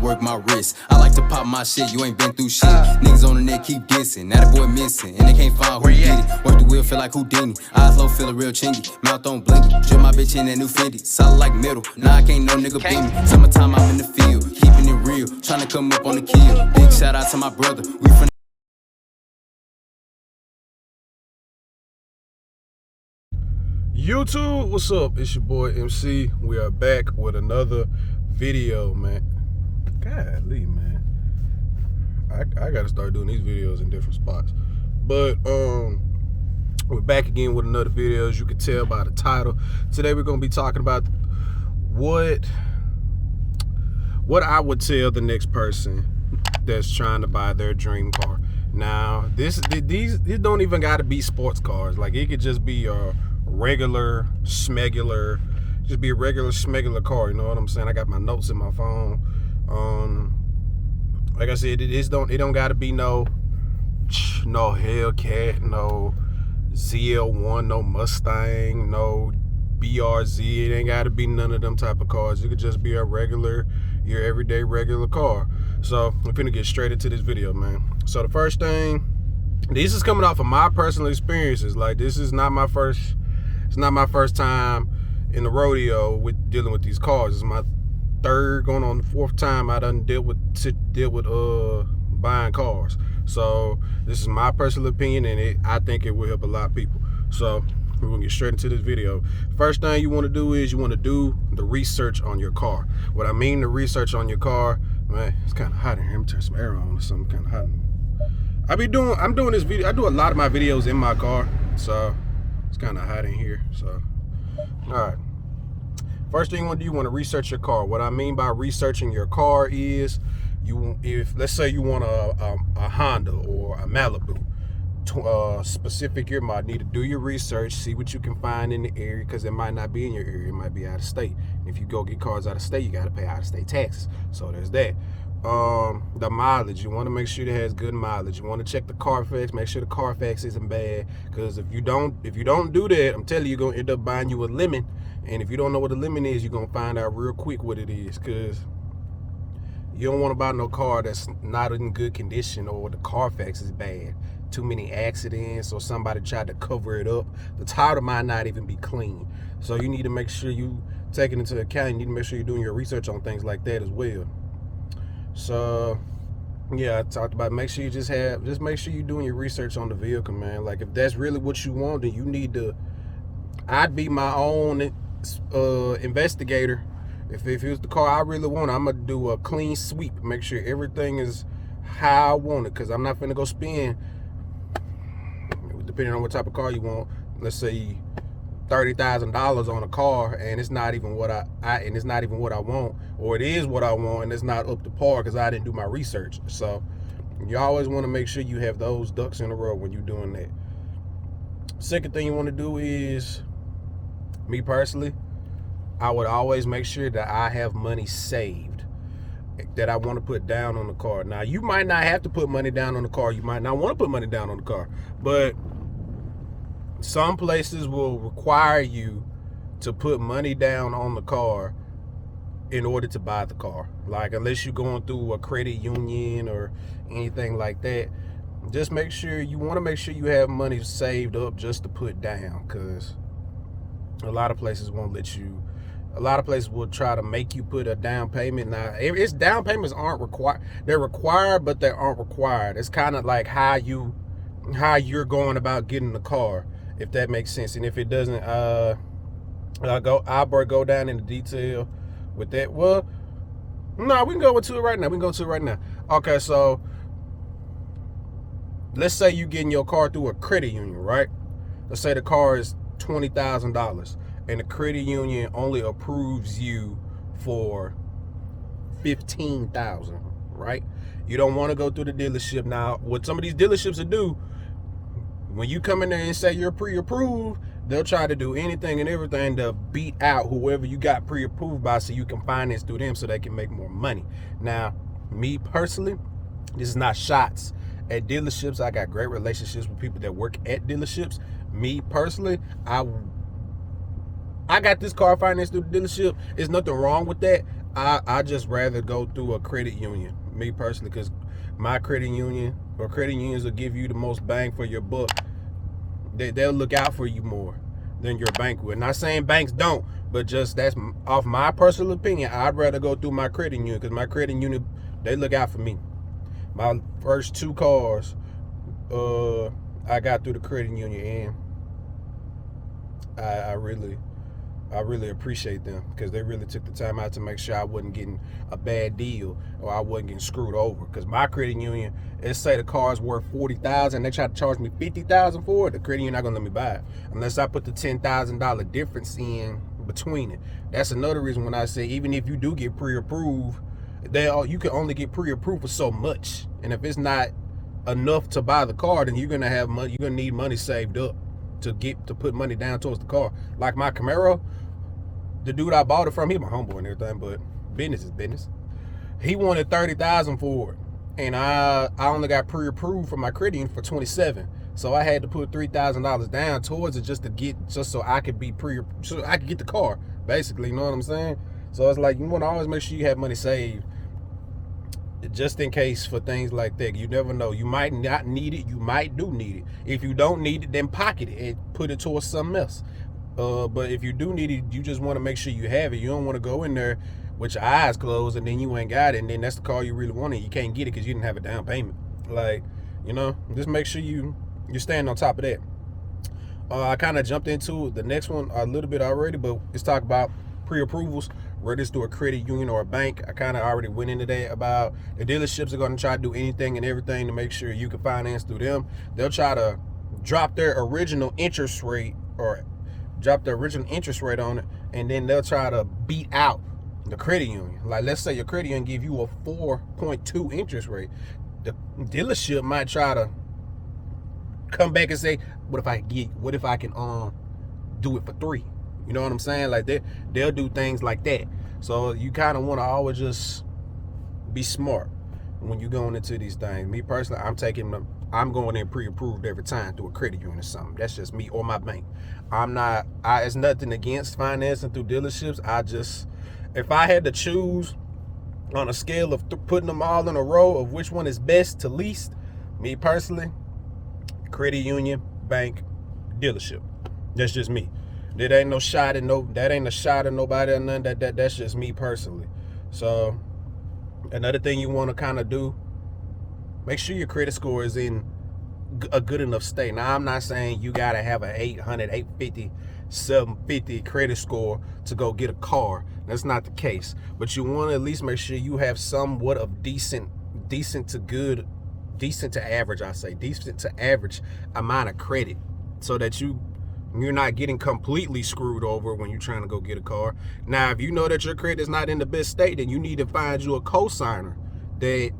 work my wrist. I like to pop my shit, you ain't been through shit. Niggas on the net keep dissing, now the boy missing, and they can't find who did it. Work the wheel, feel like Houdini. Eyes low, feel a real chingy. Mouth on blinky. Drip my bitch in that new Fendi. Solid like metal. Nah, I can't no nigga beat me. Summertime, I'm in the field, keeping it real. Tryna come up on the kill. Big shout out to my brother. We from YouTube, what's up? It's your boy MC. We are back with another video, man. Golly, man. I gotta start doing these videos in different spots. But we're back again with another video, as you can tell by the title. Today we're gonna be talking about what I would tell the next person that's trying to buy their dream car. Now, these don't even gotta be sports cars. Like, it could just be a regular smegular, just be a regular smegular car, you know what I'm saying? I got my notes in my phone. Like I said, it don't gotta be no Hellcat, no ZL1, no Mustang, no BRZ. It ain't gotta be none of them type of cars. It could just be your everyday regular car. So I'm finna get straight into this video, man. So the first thing, this is coming off of my personal experiences. Like, this is not my first, it's not my first time in the rodeo with dealing with these cars. It's my third, going on the fourth time I done deal with buying cars. So this is my personal opinion, and I think it will help a lot of people. So we're gonna get straight into this video. First thing you want to do is you want to do the research on your car. What I mean, the research on your car, man, it's kind of hot in here. I'm turning some air on or something. Kind of hot. I'm doing this video. I do a lot of my videos in my car, so it's kind of hot in here. So, all right. First thing you want to do, you want to research your car. What I mean by researching your car is, if let's say you want a Honda or a Malibu, specific year model, need to do your research, see what you can find in the area, because it might not be in your area, it might be out of state. If you go get cars out of state, you got to pay out of state taxes. So there's that. The mileage, you want to make sure it has good mileage. You want to check the Carfax, make sure the Carfax isn't bad, because if you don't do that, I'm telling you, you're gonna end up buying you a lemon. And if you don't know what a lemon is, you're gonna find out real quick what it is, because you don't want to buy no car that's not in good condition, or the Carfax is bad, too many accidents, or somebody tried to cover it up. The title might not even be clean. So you need to make sure you take it into account. You need to make sure you're doing your research on things like that as well. So yeah, I talked about, make sure you just make sure you're doing your research on the vehicle, man. Like, if that's really what you want, then you need to, I'd be my own investigator. If it was the car I really want, I'm gonna do a clean sweep, make sure everything is how I want it, because I'm not finna go spend, depending on what type of car you want, let's say $30,000 on a car, and it's not even what it's not even what I want, or it is what I want and it's not up to par because I didn't do my research. So you always want to make sure you have those ducks in a row when you're doing that. Second thing you want to do is, me personally, I would always make sure that I have money saved that I want to put down on the car. Now, you might not have to put money down on the car. You might not want to put money down on the car, but some places will require you to put money down on the car in order to buy the car. Like, unless you're going through a credit union or anything like that, just make sure you have money saved up just to put down, because a lot of places won't let you. A lot of places will try to make you put a down payment. Now, it's down payments aren't required. They're required, but they aren't required. It's kind of like how you're going about getting the car, if that makes sense. And if it doesn't, I'll go down into detail with that. Well, no, we can go to it right now. Okay, so let's say you getting your car through a credit union, right? Let's say the car is $20,000, and the credit union only approves you for $15,000, right? You don't want to go through the dealership. Now, what some of these dealerships will do, when you come in there and say you're pre-approved, they'll try to do anything and everything to beat out whoever you got pre-approved by, so you can finance through them so they can make more money. Now, me personally, this is not shots at dealerships. I got great relationships with people that work at dealerships. Me personally, I got this car financed through the dealership. There's nothing wrong with that. I just rather go through a credit union, me personally, because my credit union or credit unions will give you the most bang for your buck. They'll look out for you more than your bank would. Not saying banks don't, but just that's off my personal opinion. I'd rather go through my credit union because my credit union, they look out for me. My first 2 cars, I got through the credit union, and I really appreciate them because they really took the time out to make sure I wasn't getting a bad deal or I wasn't getting screwed over. Because my credit union, let's say the car's worth $40,000, they try to charge me $50,000 for it. The credit union not gonna let me buy it unless I put the $10,000 difference in between it. That's another reason when I say even if you do get pre-approved, you can only get pre-approved for so much, and if it's not enough to buy the car, then you're gonna have money. You're gonna need money saved up to put money down towards the car. Like my Camaro, the dude I bought it from, he my homeboy and everything, but business is business. He wanted $30,000 for it, and I only got pre-approved for my credit union for $27,000. So I had to put $3,000 down towards it just so I could so I could get the car, basically. You know what I'm saying? So it's like you want to always make sure you have money saved, just in case for things like that. You never know. You might not need it. You might do need it. If you don't need it, then pocket it and put it towards something else. But if you do need it, you just want to make sure you have it. You don't want to go in there with your eyes closed and then you ain't got it, and then that's the car you really wanted. You can't get it because you didn't have a down payment. Like, just make sure you're staying on top of that. I kind of jumped into the next one a little bit already, but let's talk about pre-approvals, whether it's through a credit union or a bank. I kind of already went into that about the dealerships are going to try to do anything and everything to make sure you can finance through them. They'll try to drop their original interest rate on it, and then they'll try to beat out the credit union. Like, let's say your credit union give you a 4.2 interest rate. The dealership might try to come back and say, what if I can do it for 3? You know what I'm saying? Like they'll do things like that. So you kind of want to always just be smart when you're going into these things. Me personally, I'm going in pre-approved every time through a credit union or something. That's just me or my bank. It's nothing against financing through dealerships. If I had to choose on a scale of putting them all in a row of which one is best to least, me personally, credit union, bank, dealership. That's just me. That ain't a shot at nobody or none. That's just me personally. So another thing you want to kind of do, make sure your credit score is in a good enough state. Now, I'm not saying you got to have an 800, 850, 750 credit score to go get a car. That's not the case. But you want to at least make sure you have somewhat of decent to average amount of credit, so that you're not getting completely screwed over when you're trying to go get a car. Now, if you know that your credit is not in the best state, then you need to find you a co-signer that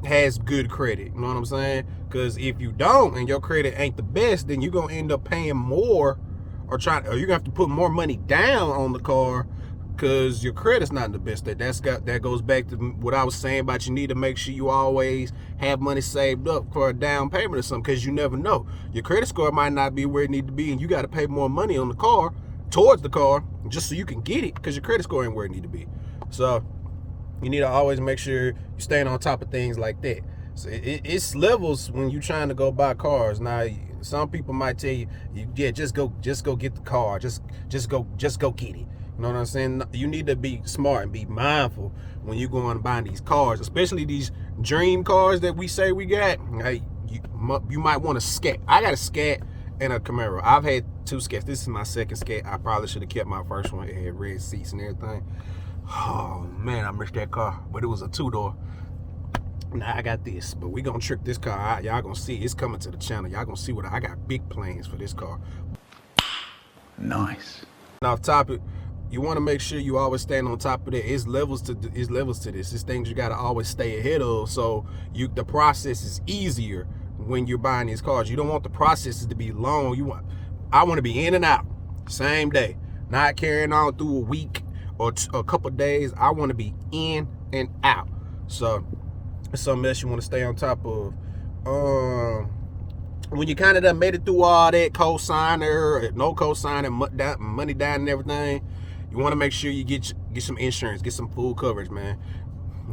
has good credit. You know what I'm saying? Because if you don't and your credit ain't the best, then you're going to end up paying more or you're going to have to put more money down on the car because your credit's not in the best state. That goes back to what I was saying about you need to make sure you always have money saved up for a down payment or something, because you never know. Your credit score might not be where it needs to be, and you got to pay more money on the car, towards the car, just so you can get it, because your credit score ain't where it need to be. So you need to always make sure you're staying on top of things like that. So it's levels when you're trying to go buy cars. Now, some people might tell you, yeah, just go get the car, just go get it. You know what I'm saying? You need to be smart and be mindful when you go on buying these cars, especially these dream cars that we say we got. Hey, you might want a Scat. I got a Scat and a Camaro. I've had 2 Scats. This is my second Scat. I probably should have kept my first one. It had red seats and everything. Oh man, I missed that car, but it was a 2-door. Now I got this, but we gonna trick this car out. Y'all gonna see it's coming to the channel. Y'all gonna see I got big plans for this car. Nice. Now, off topic, you want to make sure you always stand on top of that. It's levels to this. It's things you got to always stay ahead of, so the process is easier when you're buying these cars. You don't want the processes to be long. I want to be in and out same day, not carrying on through a week or a couple of days. I want to be in and out. So it's something else you want to stay on top of. When you kind of done made it through all that co-signer, no co-signer, money down and everything, you want to make sure you get some insurance, get some full coverage, man.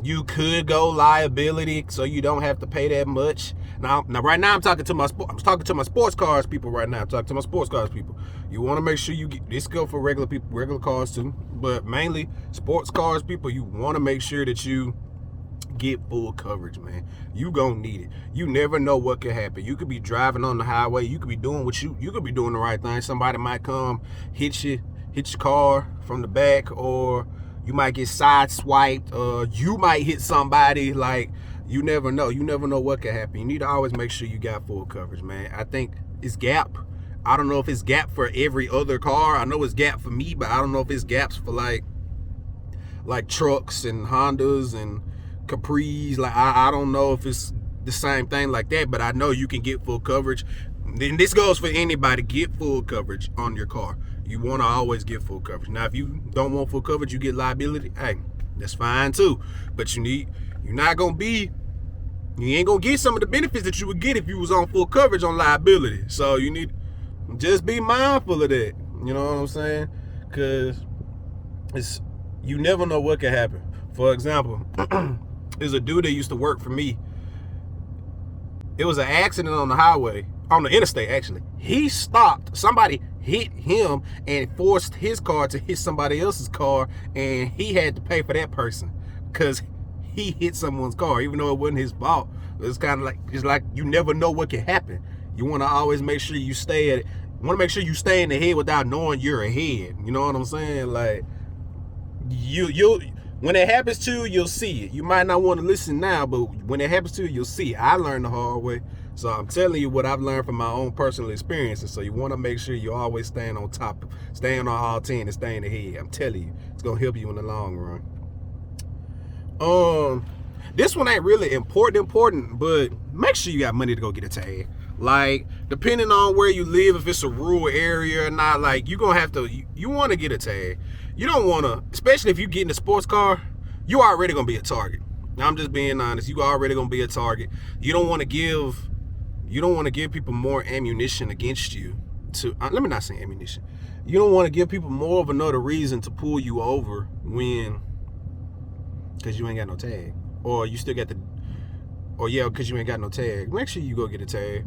You could go liability, so you don't have to pay that much. Now, right now, I'm talking to my sports cars people. Right now, I'm talking to my sports cars people. You want to make sure you get this. Go for regular people, regular cars too, but mainly sports cars people. You want to make sure that you get full coverage, man. You gonna need it. You never know what could happen. You could be driving on the highway. You could be doing you could be doing the right thing. Somebody might come hit your car from the back, or you might get sideswiped, you might hit somebody. Like, you never know. You never know what could happen. You need to always make sure you got full coverage, man. I think it's GAP. I don't know if it's GAP for every other car. I know it's GAP for me, but I don't know if it's GAPs for like trucks and Hondas and Capris. Like, I don't know if it's the same thing like that, but I know you can get full coverage. And this goes for anybody. Get full coverage on your car. You want to always get full coverage. Now, if you don't want full coverage, you get liability. Hey, that's fine too. But you ain't gonna get some of the benefits that you would get if you was on full coverage on liability. So you need just be mindful of that. You know what I'm saying? Because you never know what can happen. For example, there's a dude that used to work for me. It was an accident on the highway, on the interstate actually. He stopped. Somebody hit him and forced his car to hit somebody else's car, and he had to pay for that person because he hit someone's car, even though it wasn't his fault. It's kind of like you never know what can happen. You want to always make sure you stay at it. You want to make sure you stay in the head without knowing you're ahead. You know what I'm saying? Like, you'll when it happens to you, you'll see it. You might not want to listen now, but when it happens to you, you'll see it. I learned the hard way. So I'm telling you what I've learned from my own personal experiences. So you want to make sure you're always staying on top, staying on all 10 and staying ahead. I'm telling you, it's going to help you in the long run. This one ain't really important, but make sure you got money to go get a tag. Like, depending on where you live, if it's a rural area or not, like, you're going to have to, you want to get a tag. You don't want to, especially if you get in a sports car, you already going to be a target. I'm just being honest. You already going to be a target. You don't want to give people more ammunition against you to, let me not say ammunition. You don't want to give people more of another reason to pull you over because you ain't got no tag. Or you still got because you ain't got no tag. Make sure you go get a tag.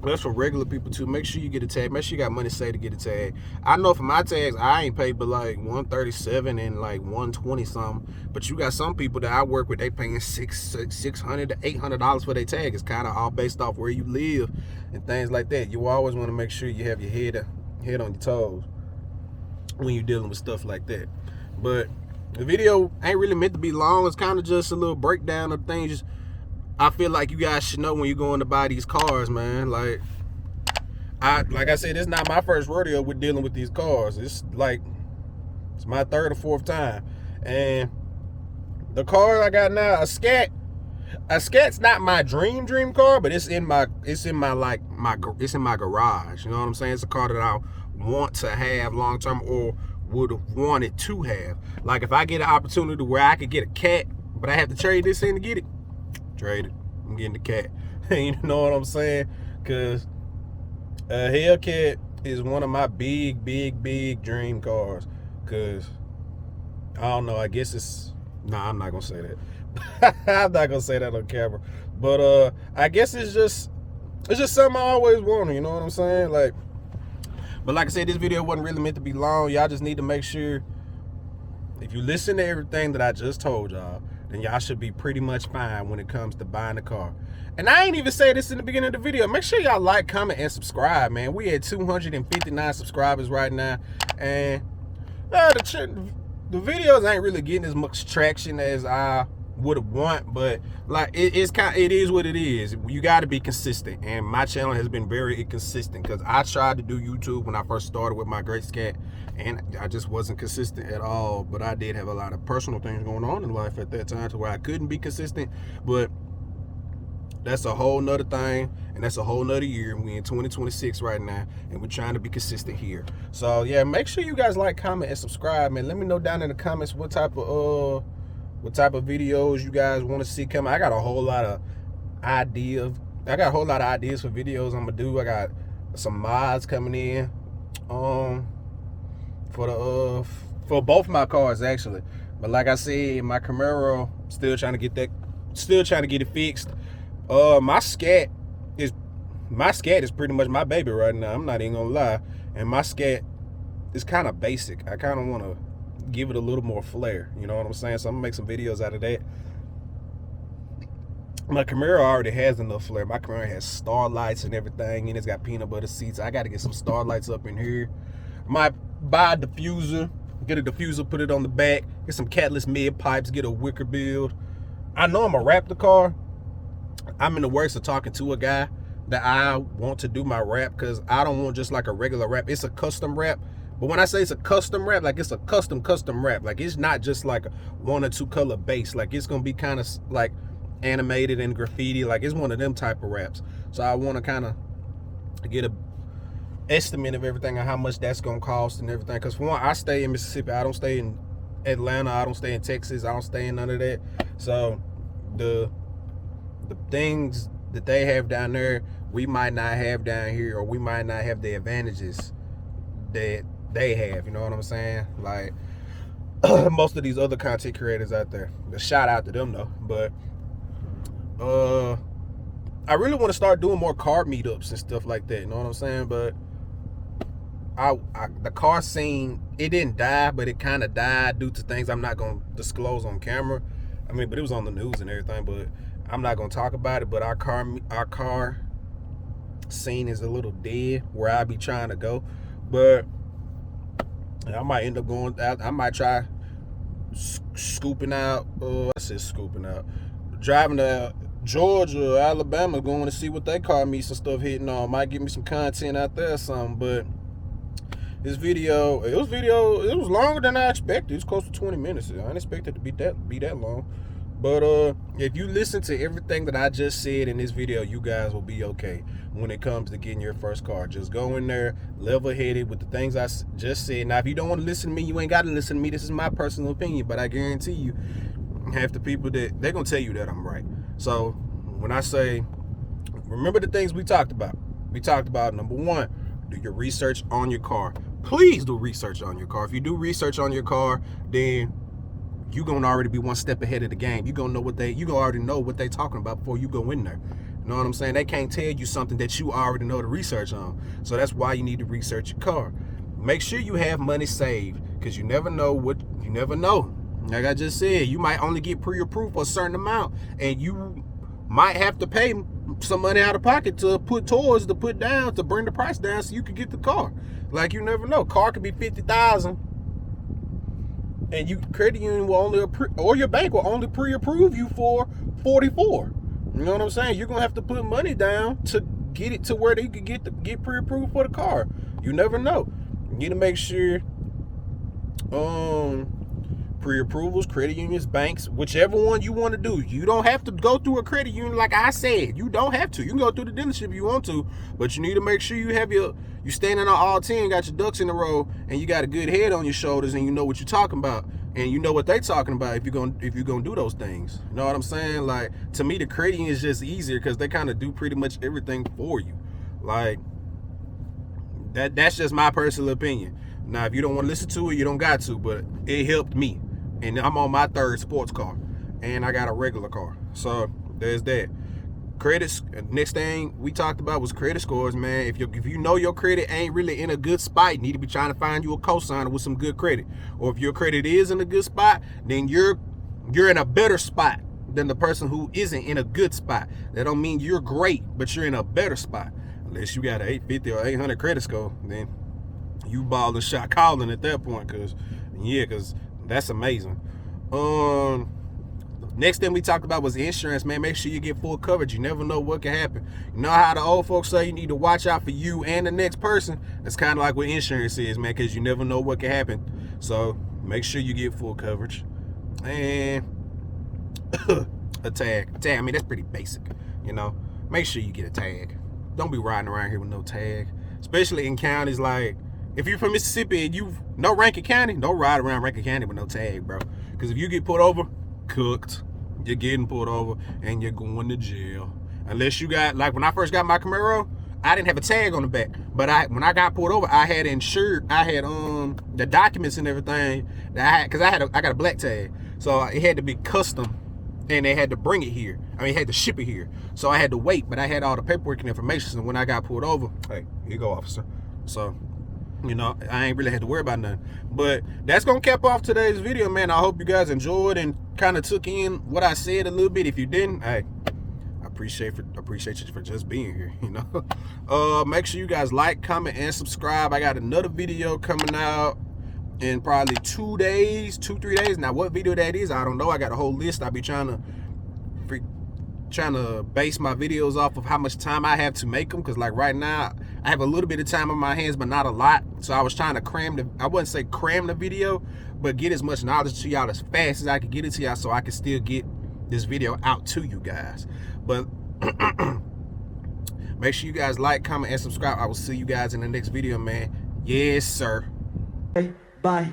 That's for regular people too. Make sure you get a tag. Make sure you got money saved to get a tag. I know for my tags, I ain't paid but like $137 and like $120 something. But you got some people that I work with, they paying $600 to $800 for their tag. It's kind of all based off where you live and things like that. You always want to make sure you have your head on your toes when you're dealing with stuff like that. But the video ain't really meant to be long. It's kind of just a little breakdown of things I feel like you guys should know when you're going to buy these cars, man. Like I said, this is not my first rodeo with dealing with these cars. It's my third or fourth time. And the car I got now, a Scat's not my dream car, but it's in my garage. You know what I'm saying? It's a car that I want to have long term, or would have wanted to have. Like, if I get an opportunity where I could get a Cat, but I have to trade this in to get it, trade it. I'm getting the Cat. You know what I'm saying? Because a Hellcat is one of my big dream cars. Because I don't know, I guess it's, I'm not gonna say that. I'm not gonna say that on camera. But I guess it's just something I always wanted. You know what I'm saying? Like, but like I said, this video wasn't really meant to be long. Y'all just need to make sure, if you listen to everything that I just told y'all, then y'all should be pretty much fine when it comes to buying a car. And I ain't even say this in the beginning of the video. Make sure y'all like, comment, and subscribe, man. We at 259 subscribers right now. And the videos ain't really getting as much traction as I would have want, but like it is what it is. You got to be consistent, and my channel has been very inconsistent because I tried to do YouTube when I first started with my Great Scat, and I just wasn't consistent at all. But I did have a lot of personal things going on in life at that time to where I couldn't be consistent. But that's a whole nother thing, and that's a whole nother year. We in 2026 right now, and we're trying to be consistent here. So yeah, make sure you guys like, comment, and subscribe, man. Let me know down in the comments what type of videos you guys want to see coming. I got a whole lot of ideas. I got a whole lot of ideas for videos I'm gonna do. I got some mods coming in for for both my cars actually. But like I said, my Camaro, still trying to get it fixed. My Scat is pretty much my baby right now. I'm not even gonna lie. And my Scat is kind of basic. I kind of want to give it a little more flair. You know what I'm saying? So I'm gonna make some videos out of that. My Camaro already has enough flair. My Camaro has star lights and everything, and it's got peanut butter seats. I got to get some star lights up in here. I might buy a diffuser, get a diffuser, put it on the back, get some catless mid pipes, get a wicker build. I know I'm gonna wrap the car. I'm in the works of talking to a guy that I want to do my wrap, because I don't want just like a regular wrap. It's a custom wrap. But when I say it's a custom wrap, like it's a custom wrap. Like it's not just like a 1 or 2 color base. Like it's gonna be kind of like animated and graffiti. Like it's one of them type of wraps. So I want to kind of get a estimate of everything and how much that's gonna cost and everything. Because for one, I stay in Mississippi. I don't stay in Atlanta. I don't stay in Texas. I don't stay in none of that. So the things that they have down there, we might not have down here, or we might not have the advantages that they have. You know what I'm saying? Like most of these other content creators out there. A shout out to them though. But I really want to start doing more car meetups and stuff like that. You know what I'm saying? But the car scene, it didn't die, but it kind of died due to things I'm not gonna disclose on camera. I mean, but it was on the news and everything. But I'm not gonna talk about it. But our car scene is a little dead where I be trying to go. But I might end up going out. I might try scooping out. Driving to Georgia or Alabama, going to see what they car meets and stuff hitting on. Might give me some content out there or something. But this video, it was longer than I expected. It was close to 20 minutes. I didn't expect it to be that long. But if you listen to everything that I just said in this video, you guys will be okay when it comes to getting your first car. Just go in there level-headed with the things I just said. Now, if you don't want to listen to me, you ain't got to listen to me. This is my personal opinion, but I guarantee you, half the people that they're gonna tell you that I'm right. So when I say, remember the things we talked about. We talked about, number 1, do your research on your car. Please do research on your car. If you do research on your car, then you're gonna already be one step ahead of the game. You're gonna already know what they talking about before you go in there. You know what I'm saying? They can't tell you something that you already know the research on. So that's why you need to research your car. Make sure you have money saved, because you never know. Like I just said, you might only get pre-approved for a certain amount, and you might have to pay some money out of pocket to put down to bring the price down so you can get the car. Like, you never know. Car could be $50,000, and you credit union will only or your bank will only pre-approve you for $44,000. You know what I'm saying? You're gonna have to put money down to get it to where they could get pre-approved for the car. You never know. You need to make sure pre-approvals, credit unions, banks, whichever one you want to do. You don't have to go through a credit union, like I said. You don't have to. You can go through the dealership if you want to, but you need to make sure you have you standing on all 10, got your ducks in a row, and you got a good head on your shoulders, and you know what you're talking about, and you know what they're talking about if you're gonna do those things. You know what I'm saying? Like, to me, the credit union is just easier because they kind of do pretty much everything for you. Like, that's just my personal opinion. Now, if you don't want to listen to it, you don't got to, but it helped me. And I'm on my 3rd sports car, and I got a regular car. So there's that. Credits. Next thing we talked about was credit scores, man. If you know your credit ain't really in a good spot, you need to be trying to find you a cosigner with some good credit. Or if your credit is in a good spot, then you're in a better spot than the person who isn't in a good spot. That don't mean you're great, but you're in a better spot. Unless you got an 850 or 800 credit score, then you balling shot calling at that point, because that's amazing. Next thing we talked about was insurance, man. Make sure you get full coverage. You never know what can happen. You know how the old folks say you need to watch out for you and the next person? That's kind of like what insurance is, man, because you never know what can happen. So make sure you get full coverage. And a tag. I mean, that's pretty basic, you know. Make sure you get a tag. Don't be riding around here with no tag. Especially in counties like, if you're from Mississippi and you know Rankin County, don't ride around Rankin County with no tag, bro. Because if you get pulled over, cooked. You're getting pulled over and you're going to jail. Unless you got, like when I first got my Camaro, I didn't have a tag on the back, but when I got pulled over, I had insured. I had the documents and everything that I had, because I got a black tag, so it had to be custom, and they had to bring it here. I mean, they had to ship it here, so I had to wait. But I had all the paperwork and information. So when I got pulled over, hey, here you go, officer. So, you know, I ain't really had to worry about nothing. But that's gonna cap off today's video, man. I hope you guys enjoyed and kind of took in what I said a little bit. If you didn't, hey, I appreciate you for just being here, you know. Make sure you guys like, comment, and subscribe. I got another video coming out in probably 2 days, 2-3 days. Now, what video that is, I don't know. I got a whole list. I'll be trying to base my videos off of how much time I have to make them, because like right now I have a little bit of time on my hands, but not a lot. So I was trying to I wouldn't say cram the video, but get as much knowledge to y'all as fast as I could get it to y'all, so I can still get this video out to you guys. But make sure you guys like, comment, and subscribe. I will see you guys in the next video, man. Yes, sir. Bye.